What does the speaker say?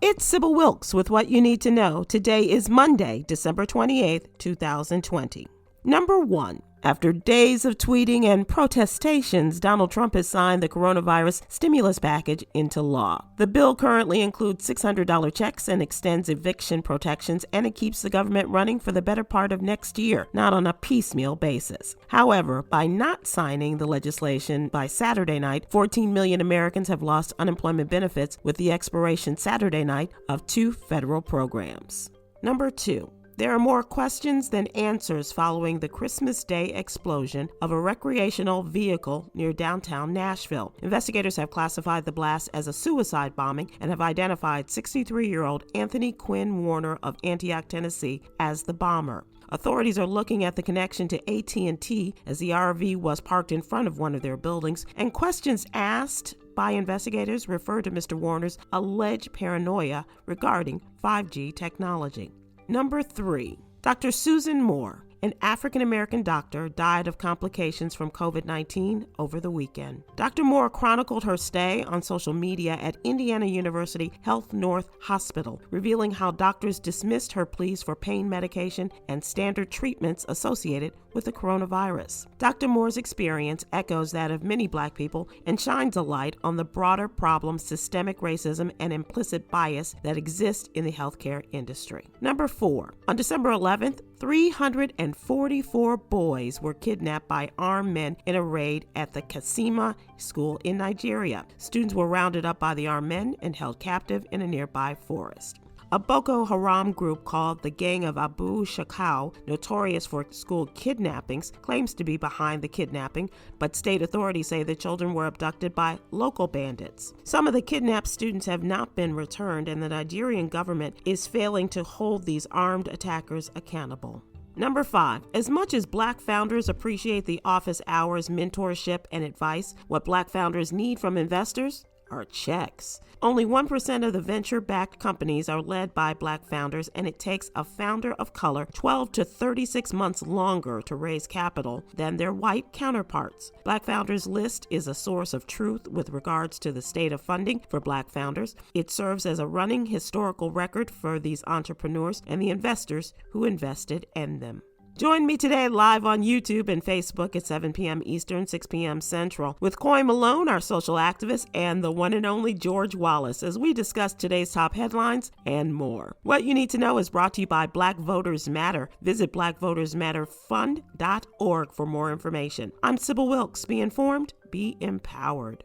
It's Sybil Wilkes with what you need to know. Today is Monday, December 28th, 2020. Number 1. After days of tweeting and protestations, Donald Trump has signed the coronavirus stimulus package into law. The bill currently includes $600 checks and extends eviction protections, and it keeps the government running for the better part of next year, not on a piecemeal basis. However, by not signing the legislation by Saturday night, 14 million Americans have lost unemployment benefits with the expiration Saturday night of 2 federal programs. Number 2. There are more questions than answers following the Christmas Day explosion of a recreational vehicle near downtown Nashville. Investigators have classified the blast as a suicide bombing and have identified 63-year-old Anthony Quinn Warner of Antioch, Tennessee, as the bomber. Authorities are looking at the connection to AT&T as the RV was parked in front of one of their buildings, and questions asked by investigators refer to Mr. Warner's alleged paranoia regarding 5G technology. Number 3. Dr. Susan Moore, an African-American doctor, died of complications from COVID-19 over the weekend. Dr. Moore chronicled her stay on social media at Indiana University Health North Hospital, revealing how doctors dismissed her pleas for pain medication and standard treatments associated with the coronavirus. Dr. Moore's experience echoes that of many Black people and shines a light on the broader problem, systemic racism and implicit bias that exist in the healthcare industry. Number 4. On December 11th, 344 boys were kidnapped by armed men in a raid at the Katsina School in Nigeria. Students were rounded up by the armed men and held captive in a nearby forest. A Boko Haram group called the Gang of Abu Shakau, notorious for school kidnappings, claims to be behind the kidnapping, but state authorities say the children were abducted by local bandits. Some of the kidnapped students have not been returned, and the Nigerian government is failing to hold these armed attackers accountable. Number 5. As much as Black founders appreciate the office hours, mentorship, and advice, what Black founders need from investors are checks. Only 1% of the venture-backed companies are led by Black founders, and it takes a founder of color 12 to 36 months longer to raise capital than their white counterparts. Black Founders List is a source of truth with regards to the state of funding for Black founders. It serves as a running historical record for these entrepreneurs and the investors who invested in them. Join me today live on YouTube and Facebook at 7 p.m. Eastern, 6 p.m. Central with Coy Malone, our social activist, and the one and only George Wallace as we discuss today's top headlines and more. What you need to know is brought to you by Black Voters Matter. Visit blackvotersmatterfund.org for more information. I'm Sybil Wilkes. Be informed, be empowered.